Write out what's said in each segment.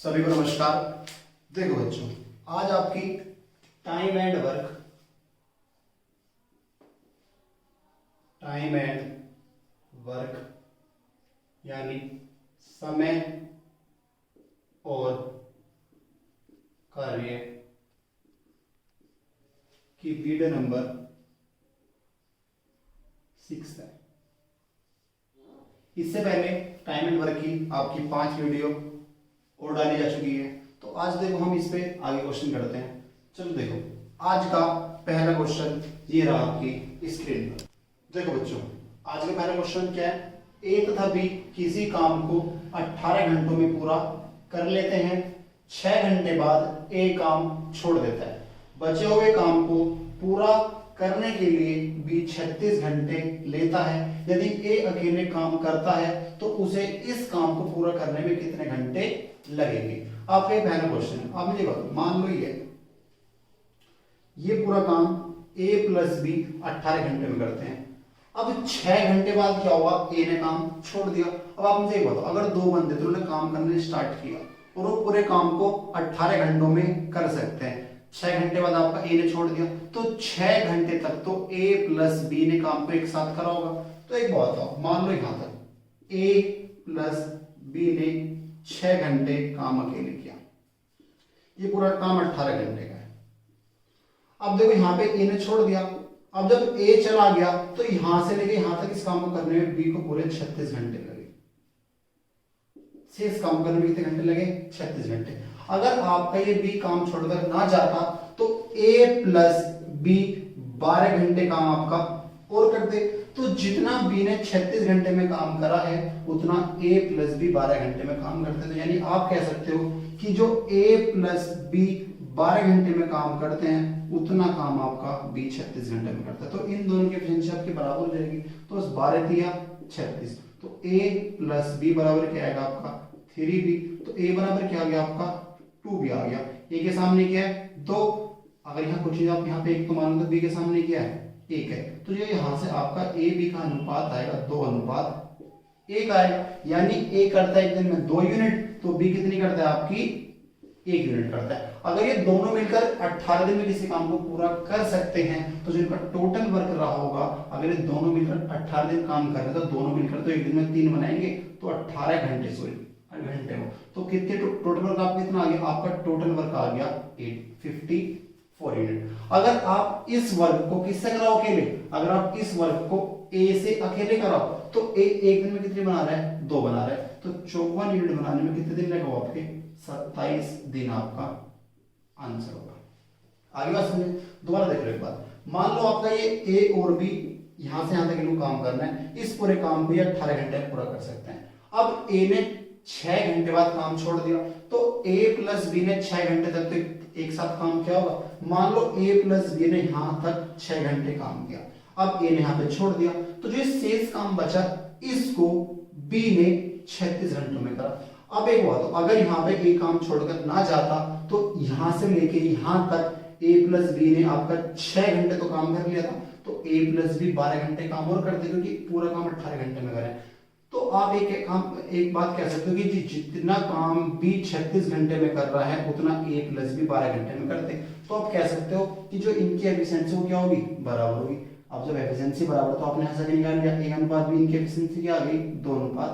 सभी को नमस्कार। देखो बच्चों, आज आपकी टाइम एंड वर्क यानी समय और कार्य की वीडियो नंबर 6 है। इससे पहले टाइम एंड वर्क की आपकी 5 वीडियो और डाली जा चुकी है। तो आज देखो हम इस पे आगे क्वेश्चन करते हैं। चलो देखो, आज का पहला क्वेश्चन ये रहा आपकी स्क्रीन पर। देखो बच्चों, आज का पहला क्वेश्चन क्या है? ए तथा बी किसी काम को 18 घंटों में पूरा कर लेते हैं। 6 घंटे बाद ए काम छोड़ देता है। बचे हुए काम को पूरा करने के लिए बी 36 घंटे लेता है। यदि ए अकेले काम करता है तो उसे इस काम को पूरा करने में कितने घंटे लगेंगे? आपका ये पहला क्वेश्चन है। आप मुझे बताओ, मान लो ये पूरा काम ए प्लस बी 18 घंटे में करते हैं। अब 6 घंटे बाद क्या हुआ? ए ने काम छोड़ दिया। अब आप मुझे बताओ, अगर दो बंदे तो उन्होंने काम करने स्टार्ट किया और वो पूरे काम को 18 घंटों में कर सकते हैं। 6 घंटे बाद आपका ए ने छोड़ दिया, तो 6 घंटे तक तो ए प्लस बी ने काम को एक साथ करा होगा। तो एक बात बताओ, मान लो यहां तक ए प्लस बी ने 6 घंटे काम अकेले किया। ये पूरा काम 18 घंटे का है। अब देखो यहां पे ए ने छोड़ दिया। अब जब ए चला गया तो यहां से लेके यहां तक इस काम को करने में बी को पूरे 36 घंटे लगे। इस काम करने में कितने घंटे लगे? 36 घंटे। अगर आपका ये बी काम छोड़कर ना जाता तो ए प्लस बी 12 घंटे काम आपका और करते। तो जितना बी ने 36 घंटे में काम करा है उतना ए प्लस बी 12 घंटे में काम करते। तो यानी आप कह सकते हो कि जो ए प्लस बी 12 घंटे में काम करते हैं उतना काम आपका बी 36 घंटे में करता है। तो इन दोनों की एफिशिएंसी आपकी बराबर हो जाएगी। तो उस 12 दिया 36, तो ए प्लस बी बराबर क्या आएगा आपका 3b। तो ए बराबर क्या आ गया आपका 2b आ गया। ए के सामने क्या है 2। अगर यहाँ कुछ चीज आप यहाँ पे 1 तो मान लो, तो बी के सामने क्या है 1 है। तो ये यहाँ से आपका ए बी का अनुपात आएगा 2:1 आएगा। यानी ए करता है एक दिन में 2 यूनिट, तो बी कितनी करता है आपकी 1 यूनिट करता है। अगर ये दोनों मिलकर 18 दिन में किसी काम को पूरा कर सकते हैं तो जो इनका टोटल वर्क रहा होगा, अगर ये दोनों मिलकर 18 दिन काम कर रहे हैं तो दोनों मिलकर तो एक दिन में 3 बनाएंगे, तो 18 घंटे घंटे हो। तो कितने टोटल वर्क आपका कितना आ गया? आपका टोटल वर्क आ गया 854 यूनिट। अगर आप इस वर्क को किससे कराओ अकेले? अगर आप इस वर्क को ए से अकेले कराओ तो ए एक दिन में कितने बना रहा है? 2 बना रहा है। तो 54 यूनिट बनाने में कितने दिन लगेगा आपके? 27 दिन आपका आंसर होगा। आगे बात समझे, दोबारा देख लो एक बार। मान लो आपका ये ए और बी यहां से यहां तक इनको काम करना है। इस पूरे काम को ये 18 घंटे में पूरा कर सकते हैं। अब ए ने 6 घंटे बाद काम छोड़ दिया, तो a प्लस बी ने 6 घंटे तक तो एक साथ काम किया होगा। मान लो a प्लस बी ने यहां तक 6 घंटे काम किया। अब a ने यहां पे छोड़ दिया, तो जो शेष काम बचा इसको b ने 36 घंटों में करा। अब एक बात, अगर यहाँ पे a काम छोड़कर ना जाता तो यहां से लेके यहां तक a प्लस बी ने आपका 6 घंटे तो काम कर लिया था, तो a प्लस बी 12 घंटे काम और करते क्योंकि पूरा काम 18 घंटे में करें। तो आप एक बात कह सकते हो कि जितना काम बी 36 घंटे में कर रहा है उतना ए प्लस बी 12 घंटे में करते। तो आप कह सकते हो कि जो इनकी एफिशिएंसी वो क्या होगी? बराबर होगी। अब जब एफिशिएंसी बराबर तो आपने ऐसा निकाल लिया, ए अनुपात बी, इनकी एफिशिएंसी क्या आ गई? 2:1 आ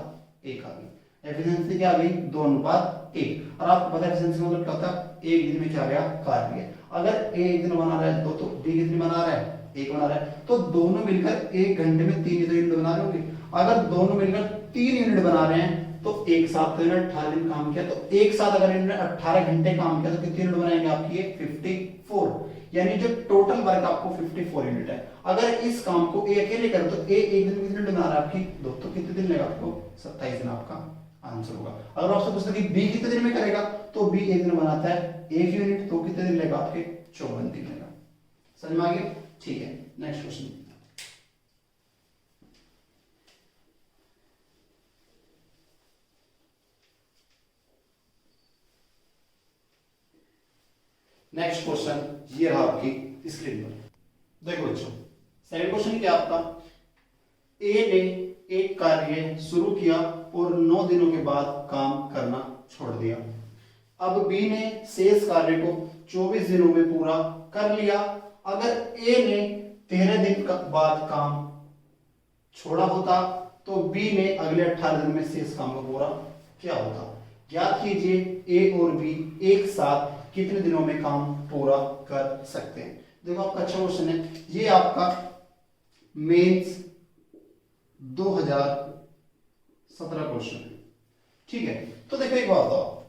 गई। एफिशिएंसी क्या आ गई? 2:1। और आपको पता है एफिशिएंसी मतलब क्या होता है? एक दिन में क्या गया? कार्य। अगर ए एक दिन बना रहा है तो बी कितनी बना रहा है? 1 बना रहा है। तो दोनों मिलकर 1 घंटे में 3 यूनिट बना रहे होंगे। अगर दोनों मिलकर 3 यूनिट बना रहे हैं तो एक साथ तो इन्होंने 18 दिन काम किया। तो एक साथ अगर इन्होंने 18 घंटे काम किया तो कितने यूनिट बनाएंगे आपकी? ये 54। यानी जो टोटल वर्क आपको 54 यूनिट है। अगर इस काम को ए अकेले करे तो ए एक दिन में कितने यूनिट बना रहा है आपकी? 2। तो कितने दिन लगेगा आपको? 27 दिन आपका आंसर होगा। अगर आपसे पूछते कि बी कितने दिन में करेगा तो बी एक दिन बनाता है 1 यूनिट, तो कितने दिन लगेगा आपके? 54 दिन लगेगा। समझ में आ गया? ठीक है, नेक्स्ट क्वेश्चन। नेक्स्ट क्वेश्चन ये रहा आपकी स्क्रीन पर। देखो बच्चों, सेकंड क्वेश्चन क्या आपका? ए ने एक कार्य शुरू किया और 9 दिनों के बाद काम करना छोड़ दिया। अब बी ने शेष कार्य को 24 दिनों में पूरा कर लिया। अगर ए ने 13 दिन बाद काम छोड़ा होता तो बी ने अगले 18 दिन में शेष काम को पूरा किया होता। ज्ञात कीजिए ए और बी एक साथ कितने दिनों में काम पूरा कर सकते हैं। देखो आपका अच्छा क्वेश्चन है, ये आपका मेंस 2017 क्वेश्चन है। ठीक है, तो देखो एक बात बताओ,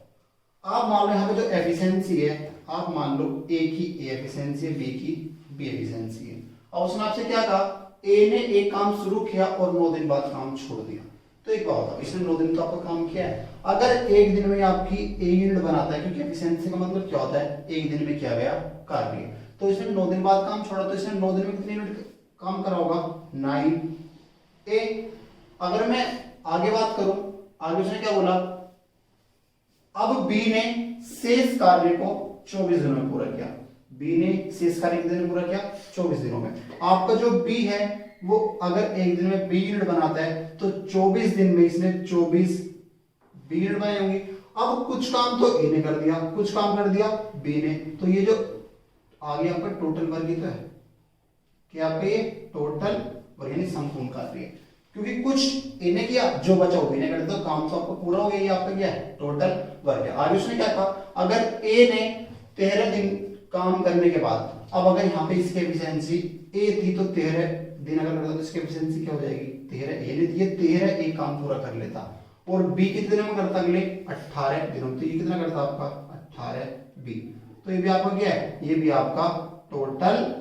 आप मान लो यहाँ पे जो एफिशिएंसी है, आप मान लो ए की ए एफिशिएंसी है, बी की बी एफिशिएंसी है। और उसने आपसे क्या कहा, ए ने एक काम शुरू किया और 9 दिन बाद काम छोड़ दिया। तो एक बात बताओ, इसने 9 दिन तो आपका काम किया है। अगर एक दिन में आपकी ए यील्ड बनाता है, क्योंकि एफिशिएंसी का मतलब क्या होता है, एक दिन में किया गया कार्य, तो इसने 9 दिन बाद काम छोड़ा, तो इसने 9 दिन में कितनी यूनिट काम करा होगा, 9 ए। अगर मैं आगे बात करूं, आगे उसने क्या बोला, अब बी ने शेष कार्य को 24 दिनों में पूरा किया। बी ने शेष कार्य कितने दिन में पूरा किया, 24 दिनों में। आपका जो बी है वो अगर एक दिन में बी यूनिट बनाता है तो 24 दिन में इसने 24 बी यूनिट बनाई होंगी। अब कुछ काम तो ए ने कर दिया, कुछ काम कर दिया बी ने, तो ये जो आगे आपका टोटल वर्ग ही तो है कि आपका ये टोटल वर्ग यानी संपूर्ण कार्य है, क्योंकि कुछ ए ने किया, जो बचा वो बी ने कर दिया, तो काम तो आपका पूरा हो गया। ये आपका क्या है, टोटल वर्ग है। आगे उसने क्या कहा, अगर ए ने 13 दिन काम करने के बाद, अब अगर यहाँ पे इसकी एफिशिएंसी ए थी तो 13 दिन अगर करता तो इसकी एफिशिएंसी क्या हो जाएगी, 13। ए ने दिए 13 एक काम पूरा कर लेता, और बी कितने दिनों में करता, अगले 18 दिनों। तो ये कितना करता आपका 18 बी। तो ये भी आपका क्या है, ये भी आपका टोटल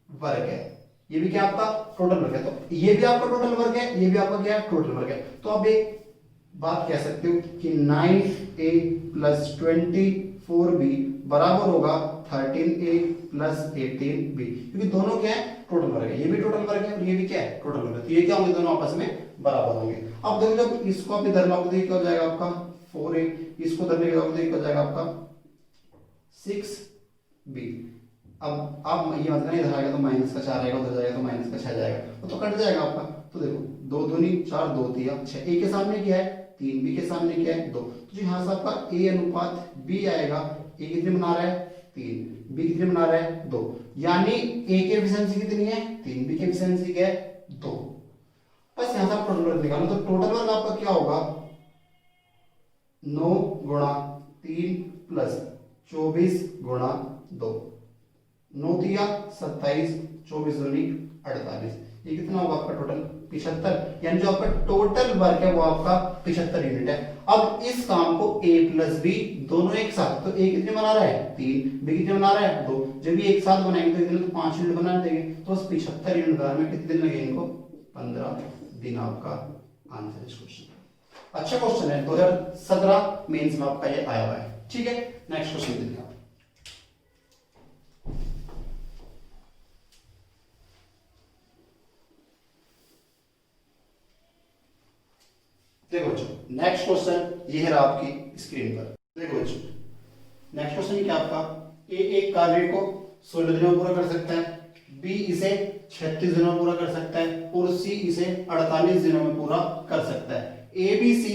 वर्ग है। ये भी क्या आपका टोटल वर्ग है। तो ये भी आपका टोटल वर्ग है, ये भी आपका क्या है, टोटल वर्ग है। तो आप एक बात कह सकते हो कि 9a प्लस 24b बराबर होगा 13a प्लस 18b, क्योंकि दोनों क्या है, टोटल वर्ग है। ये भी टोटल वर्ग है और ये भी क्या है, टोटल वर्ग है। तो ये क्या होंगे, दोनों आपस में बराबर होंगे। अब देखो जब इसको आप इधर लाओगे तो ये क्या हो जाएगा आपका 4a, इसको इधर लेके जाओगे तो ये क्या हो जाएगा आपका 6b। अब आप ये मतलब इधर आएगा तो माइनस का 4 आएगा, उधर जाएगा तो माइनस का 6 जाएगा, तो कट जाएगा आपका। तो देखो 2 दूनी 4, 2 तिया 6, ए के सामने क्या है 3, बी के सामने क्या है 2, तो यहाँ से आपका ए अनुपात बी आएगा। ए कितने बना रहा है 3, बी कितने बना रहा है 2, यानी ए की एफिशिएंसी कितनी है 3, बी की एफिशिएंसी क्या है 2। बस यहाँ से आप टोटल वर्क निकालो, तो टोटल वर्क आपका क्या होगा 9 गुणा 3 प्लस 24 गुणा 2, 9 तिया 27, 24 दूनी 48, ये कितना होगा आपका टोटल 75, यानी जो आपका टोटल वर्क है वो आपका 75 यूनिट है। अब इस काम को a प्लस बी दोनों एक साथ, तो a कितने बना रहा है 3, b कितने बना रहा है 2, जब ये एक साथ बनाएंगे तो इतने तो 5 यूनिट बना देंगे, तो बस 75 यूनिट बनाने में कितने दिन लगे इनको, 15 दिन आपका आंसर इस क्वेश्चन का। अच्छा क्वेश्चन है, 2017 मेंस में आपका ये आया हुआ है। ठीक है, नेक्स्ट क्वेश्चन देखिए। देखो बच्चों, नेक्स्ट क्वेश्चन ये है आपकी स्क्रीन पर। देखो बच्चों, नेक्स्ट क्वेश्चन क्या आपका, ए एक कार्य को 16 दिनों में पूरा कर सकता है, बी इसे 36 दिनों में पूरा कर सकता है, और सी इसे 48 दिनों में पूरा कर सकता है। ए बी सी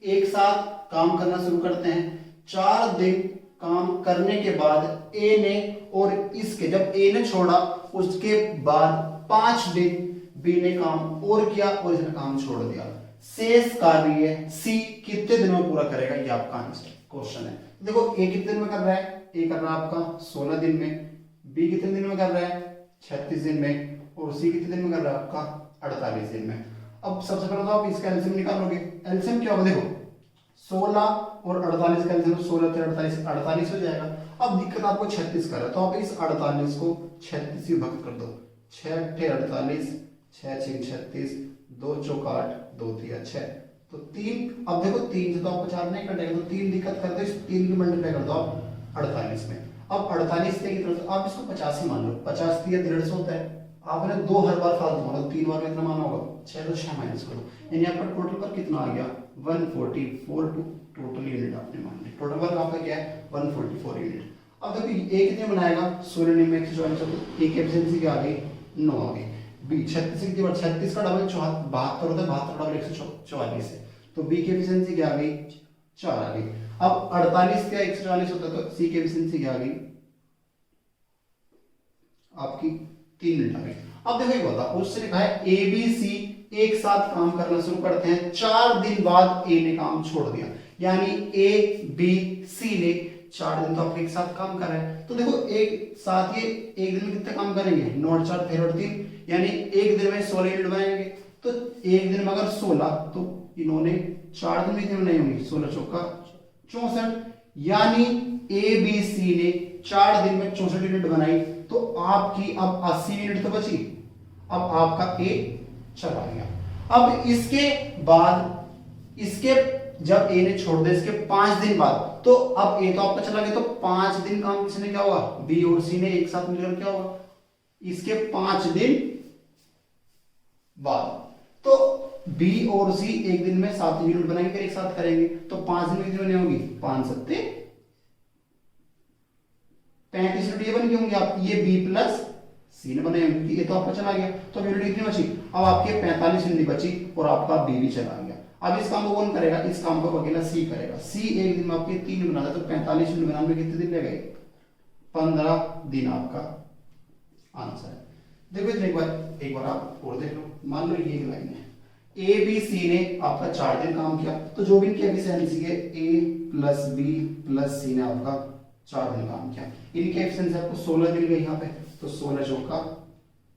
एक साथ काम करना शुरू करते हैं। 4 दिन काम करने के बाद ए ने और इसके, जब ए ने छोड़ा उसके बाद 5 दिन बी ने काम और किया और इसने काम छोड़ दिया। शेष कार्य सी कितने दिनों में पूरा करेगा, ये आपका आंसर क्वेश्चन है। देखो ए कितने दिन में कर रहा है, ए कर रहा है आपका 16 दिन में, बी कितने दिन में कर रहा है 36 दिन में, और सी कितने दिन में कर रहा है आपका 48 दिन में। अब सबसे पहले तो आप इसका एलसीएम निकालोगे। एलसीएम क्या होगा, देखो 16 और 48 का एलसीएम 16 से 48 48 हो जाएगा। अब दिक्कत आपको 36 कर रहा है, तो आप इस 48 को 36 से विभक्त कर दो, 6 8 48, 6 6 36, 2 4 8, 2 3 6, तो 3। अब देखो 3 से तो आपको 4 नहीं कटेगा, तो 3 दिक्कत कर दो, इस 3 की मल्टीप्लाई कर दो आप 48 में। अब 48 की तरफ आप इसको 50 ही मान लो, 50 3 150 होता है। आपने 2 हर बार फालतू माना, 3 बार में इतना माना होगा, 6 तो 6 माइनस कर दो, यानी आपका टोटल पर कितना आ गया 144 टोटल यूनिट आपने मान ली। टोटल वर्क आपका क्या है 144 यूनिट। अब देखो ए कितने बनाएगा 16 में 144, ए की एफिशिएंसी क्या आ गई 9 आ गई। बी 36 की बार 36 का डबल 72 होता है, 72 का डबल 144 है, तो बी की एफिशिएंसी क्या आ गई 4 आ गई। अब 48 क्या 140 होता है, तो सी की एफिशिएंसी क्या आ गई आपकी 3 मिनट आ गई। अब देखो एक बता, उससे लिखा है ए बी सी एक साथ काम करना शुरू करते हैं, 4 दिन बाद ए ने काम छोड़ दिया, यानी ए बी सी ने 4 दिन तो आप एक साथ काम कर रहे हैं। तो देखो एक साथ ये एक दिन में कितने काम करेंगे, 9 और 4 13 और 3, यानी एक दिन में 16 यूनिट बनाएंगे। तो एक दिन में अगर 16, तो इन्होंने 4 दिन में कितने बनाई होंगी, 16 चौका 64, यानी ए बी सी ने 4 दिन में 64 यूनिट बनाई। तो आपकी अब 80 यूनिट तो बची, अब आपका ए चला गया। अब इसके बाद इसके जब ए ने छोड़ दिया इसके 5 दिन बाद, तो अब ए तो आपका चला गया, तो 5 दिन काम किसने क्या होगा, बी और सी ने एक साथ मिलकर क्या होगा, इसके 5 दिन बाद। तो बी और सी एक दिन में 7 यूनिट बनाएंगे, फिर एक साथ करेंगे, तो 5 दिन में कितनी बनी होगी, 5 सत्ते 35 यूनिट ये बन गई होंगी आप, ये बी प्लस सी ने बनाए होंगे, ये तो आपका चला गया। तो यूनिट कितनी बची, अब आपके 45 यूनिट बची और आपका बी भी चला गया। अब इस काम को कौन करेगा, इस काम को अकेला सी करेगा। सी एक दिन में आपके 3 बनाता है, तो 45 यूनिट बनाने में कितने दिन लगेंगे, 15 दिन आपका आंसर है। देखो इतने एक बार आप और देख लो, मान लो ये एक लाइन है, ए बी सी ने आपका 4 दिन काम किया, तो जो भी इनकी एफिशिएंसी है ए प्लस बी प्लस सी ने आपका 4 दिन काम किया, इनकी एफिशिएंसी आपको 16 मिल गई यहाँ पे, तो 16 चौका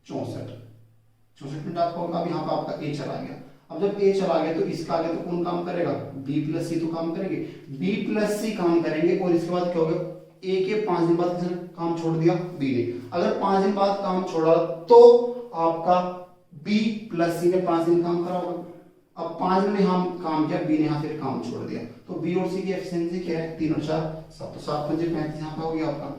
64 मिनट आपको होगा। अब यहाँ पे आपका ए चला गया। अब जब ए चला गया तो इसका आगे तो कौन काम करेगा, बी प्लस सी तो काम करेंगे, बी प्लस सी काम करेंगे, और इसके बाद क्या होगा, ए के 5 दिन बाद किसने काम छोड़ दिया, बी ने। अगर 5 दिन बाद काम छोड़ा तो आपका बी प्लस सी ने 5 दिन काम करा होगा। अब 5 दिन में हम काम किया, बी ने यहाँ फिर काम छोड़ दिया, तो बी और सी की एफिशिएंसी क्या है, 3 और 4 7, तो 7 पंजे 35 यहाँ पे हो गया आपका,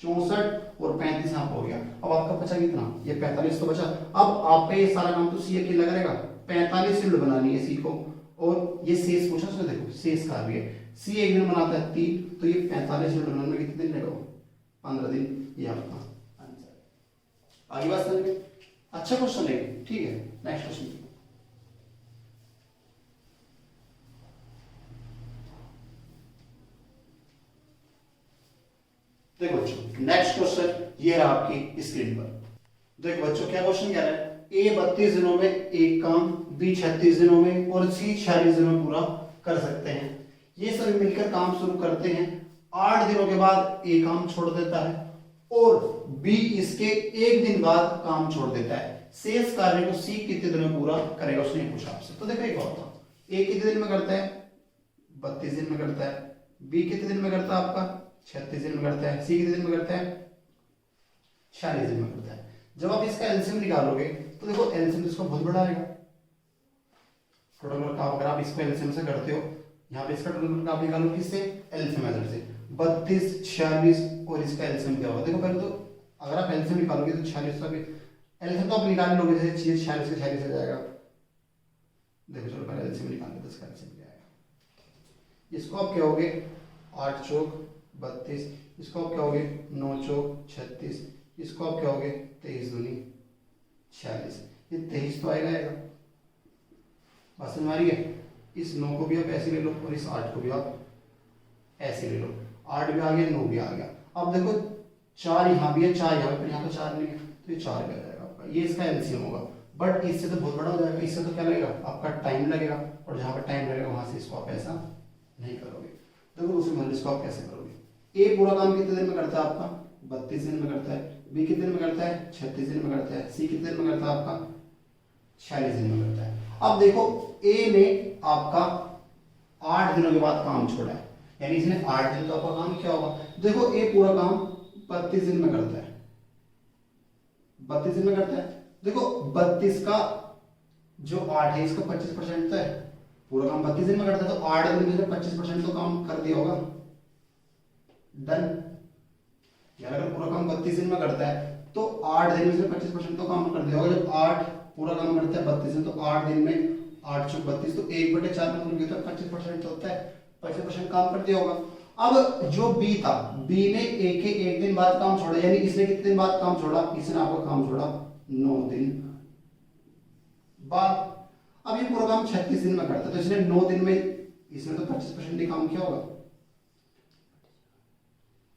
64 और 35 यहाँ पे हो गया। अब आपका बचा कितना, ये 45 तो बचा। अब आपका ये सारा काम तो सी अकेला करेगा, 45 यूनिट बनानी है सी को, और ये शेष पूछा उसने, देखो शेष कार्य है, सी एक दिन बनाता है 3, तो ये 45 यूनिट बनाने में कितने दिन लगेगा, 15 दिन, ये आपका आंसर। आगे बात समझ में, अच्छा क्वेश्चन है, ठीक है। नेक्स्ट क्वेश्चन देखो बच्चों, नेक्स्ट क्वेश्चन ये रहा आपकी स्क्रीन पर। देखो बच्चों क्या क्वेश्चन कह रहा है, ए 32 दिनों में एक काम, बी 36 दिनों में और सी 46 दिनों में पूरा कर सकते हैं। ये सभी मिलकर काम शुरू करते हैं, 8 दिनों के बाद ए काम छोड़ देता है और बी इसके 1 दिन बाद काम छोड़ देता है। शेष कार्य को सी कितने दिनों में पूरा करेगा, उसने पूछा आपसे। तो देखो एक बात था, ए कितने दिन में करता है, 32 दिन में करता है, बी कितने दिन में करता है आपका 36 दिन में करता है, सी कितने दिन में करता है 46 दिन में करता है। जब आप इसका एलसीएम निकालोगे तो देखो एलसीएम इसका बहुत बड़ा आएगा, टोटल का अगर आप इसको एलसीएम से करते हो, यहाँ पे इसका टोटल का आप निकालो किससे, एलसीएम मेथड से, 32 46 और इसका एलसीएम क्या होगा। देखो पहले तो अगर आप एलसीएम निकालोगे तो 46 का एलसीएम तो आप निकाल लोगे, जैसे 46 से 46 हो जाएगा। देखो चलो पहले एलसीएम निकाल लेते हैं, इसका एलसीएम क्या आएगा। इसको आप क्या होगे 8 चौक 32, इसको आप क्या होगे 9 चौक 36, इसको आप क्या होगे 23 दूनी 46, ये 23 तो आएगा बात समझ आ रही है। इस 9 को भी आप ऐसे ले लो और इस 8 को भी आप ऐसे ले लो, 8 भी आ गया 9 भी आ गया। अब देखो 4 यहाँ भी है 4 यहाँ पे, यहाँ तो 4 नहीं है तो ये 4 भी आ जाएगा आपका, ये इसका एलसीएम होगा। बट इससे तो बहुत बड़ा हो जाएगा, इससे तो क्या लगेगा आपका टाइम लगेगा, और जहाँ पर टाइम लगेगा वहां से इसको आप ऐसा नहीं करोगे। देखो दूसरे मान इसको आप कैसे करोगे, ए पूरा काम कितने दिन में करता है आपका 32 दिन में करता है, बी कितने दिन में करता है 36 दिन में करता है, सी कितने दिन में करता है आपका 46 दिन में करता है। अब देखो ए ने आपका 8 दिनों के बाद काम छोड़ा है, यानी इसने 8 दिन तो आपका काम क्या होगा। देखो ए पूरा काम 32 दिन में करता है, 32 दिन में करता है। देखो 32 का जो 8 है इसका 25% तो है, पूरा काम 32 दिन में करता है, तो 8 दिन में 25% तो काम कर दिया होगा, डन। यार अगर पूरा काम 32 दिन में करता है तो 8 दिन में से 25% तो काम कर दिया होगा। जब 8 पूरा काम करता है 32 दिन, तो 8 दिन में 8 चौक 32, तो 1/4 मतलब ये तो 25% होता है, 25% काम कर दिया होगा। अब जो बी था, बी ने ए के 1 दिन बाद काम छोड़ा, यानी इसने कितने दिन बाद काम छोड़ा, इसने आपका काम छोड़ा 9 दिन बाद। अब ये पूरा काम 36 दिन में करता है, तो इसने 9 दिन में इसमें तो 25% ही काम किया होगा।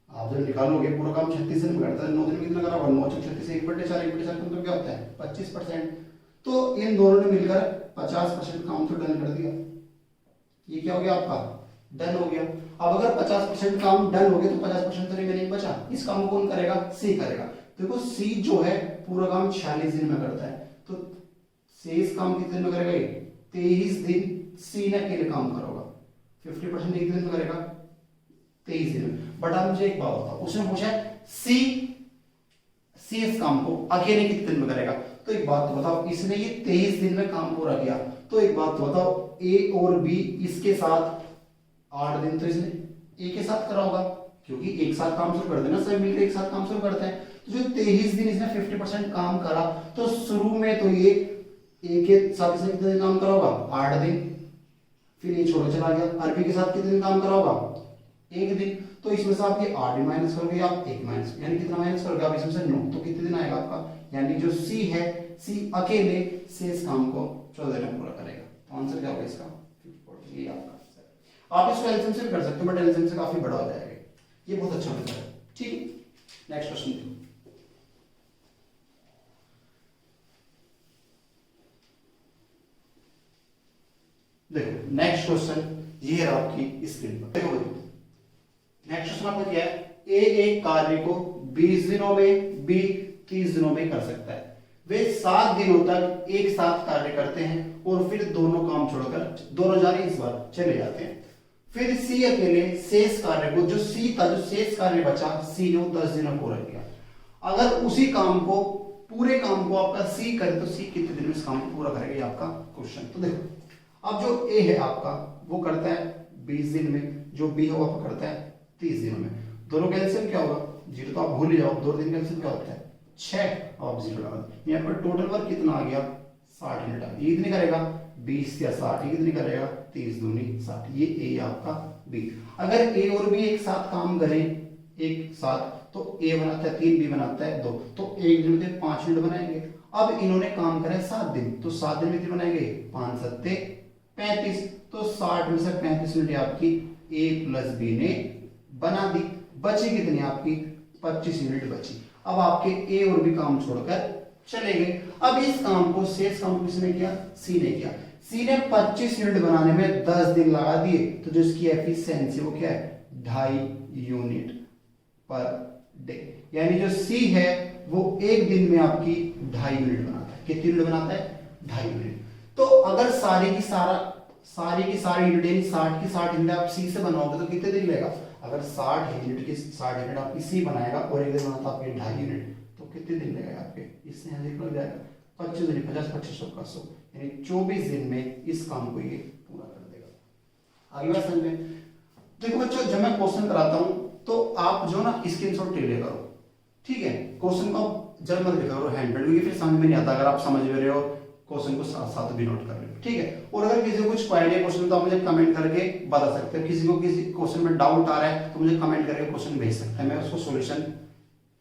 आप जब निकालोगे पूरा काम 36 दिन में करता है, 9 दिन में कितना करा होगा, 9 36 1/4 1/4 तो क्या होता है 25%। तो इन दोनों ने मिलकर 50% काम तो डन कर दिया। ये क्या हो गया आपका, डन हो गया। अब अगर 50% काम डन हो गया तो 50% तो रिमेनिंग बचा, इस काम को कौन करेगा, सी करेगा। देखो सी जो है पूरा काम 46 दिन में करता है, तो शेष काम कितने दिन में करेगा, 23 दिन सी ने अकेले काम करोगा। 50% एक दिन में करेगा 23 दिन में। बट आप मुझे एक बात बताओ, उसने पूछा है सी इस काम को अकेले कितने दिन में करेगा। तो एक बात तो बताओ, इसने ये 23 दिन में काम पूरा किया, तो एक बात तो बताओ ए और बी इसके साथ 8 दिन तो इसने ए के साथ करा होगा, क्योंकि एक साथ काम शुरू कर देना, सब मिलकर एक साथ काम शुरू करते हैं। तो जो 23 दिन इसने 50% काम करा, तो शुरू में तो ये ए के साथ इसने कितने दिन काम करा होगा, 8 दिन। फिर ये छोड़ चला गया, अरबी के साथ कितने दिन काम करा होगा, 1 दिन। तो इसमें से आप ये 8 माइनस करोगे, आप 1 माइनस, यानी कितना माइनस करोगे आप इसमें से 9, तो कितने दिन आएगा आपका, यानी जो सी है, सी अकेले से इस काम को 14 दिन पूरा करेगा। तो आंसर क्या होगा इसका, 50। ये आपका आप इसको एलसीएम से भी कर सकते हो, बट एलसीएम से काफी बड़ा हो जाएगा। ये बहुत अच्छा मेथड है, ठीक है। नेक्स्ट क्वेश्चन देखो, नेक्स्ट क्वेश्चन ये है आपकी स्क्रीन पर। देखो नेक्स्ट क्वेश्चन आपका क्या है, ए एक कार्य को 20 दिनों में, बी 30 दिनों में कर सकता है। वे 7 दिनों तक एक साथ कार्य करते हैं और फिर दोनों काम छोड़कर, दोनों जाने इस बार चले जाते हैं। फिर सी अकेले शेष कार्य को, जो सी था, जो शेष कार्य बचा, सी ने 10 दिनों में पूरा किया। अगर उसी काम को, पूरे काम को आपका सी करे तो सी कितने दिन में इस काम को पूरा करेगा, ये आपका क्वेश्चन। तो देखो अब जो ए है आपका वो करता है 20 दिन में, जो बी है वो आपका करता है 30 दिनों में। दोनों का एलसीएम क्या होगा, 0 तो आप भूल ही जाओ, 2 दिन का एलसीएम क्या होता है 6, और 0 लगा दो। यहाँ पर टोटल वर्क कितना आ गया 60 यूनिट। ये इतनी करेगा 20 या 60, ये कितनी करेगा 30 दूनी 60। ये ए आपका बी। अगर ए और बी एक साथ काम करें एक साथ, तो ए बनाता है 3, बी बनाता है 2, तो एक दिन में 5 यूनिट बनाएंगे। अब इन्होंने काम करा 7 दिन, तो 7 दिन में कितने बनाएंगे, 5 7 35, तो 60 में से 35 यूनिट आपकी ए प्लस बी ने बना दी। बची कितनी आपकी 25 यूनिट बची। अब आपके ए और बी काम छोड़कर चले गए। अब इस काम को, शेष काम किसने किया, सी ने किया। सी ने 25 यूनिट बनाने में 10 दिन लगा दिए, तो जो इसकी एफिशिएंसी वो क्या है 2.5 यूनिट पर डे। यानी जो सी है वो एक दिन में आपकी 2.5 यूनिट बनाता है। कितनी यूनिट बनाता है, 2.5 यूनिट। तो अगर सारी की सारी यूनिट, यानी 60 की 60 यूनिट आप सी से बनाओगे तो कितने दिन लेगा। अगर 60 यूनिट की 60 यूनिट आपकी सी बनाएगा और एक दिन बनाता आपके 2.5 यूनिट, तो कितने दिन लगेगा आपके, इससे यहाँ निकल जाएगा 25 दिन, 50 25 का 100, यानी 24 दिन में इस काम को ये पूरा कर देगा। आगे बात समझ में। देखो बच्चों, जब मैं क्वेश्चन कराता हूं तो आप जो ना स्क्रीनशॉट ले लिया करो, ठीक है। क्वेश्चन को जब मत लिखा करो हैंड, क्योंकि फिर समझ में नहीं आता। अगर आप समझ में रहे हो क्वेश्चन को साथ साथ भी नोट कर रहे हो, ठीक है। और अगर किसी को कुछ क्वेरी क्वेश्चन, तो आप मुझे कमेंट करके बता सकते हो। किसी को किसी क्वेश्चन में डाउट आ रहा है तो मुझे कमेंट करके क्वेश्चन भेज सकते हैं, मैं उसको सॉल्यूशन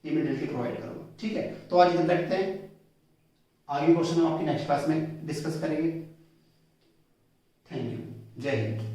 इमीडिएटली प्रोवाइड करूंगा, ठीक है। तो आज इतना रखते हैं, आगे क्वेश्चन हम आपकी नेक्स्ट क्लास में डिस्कस करेंगे। थैंक यू, जय हिंद।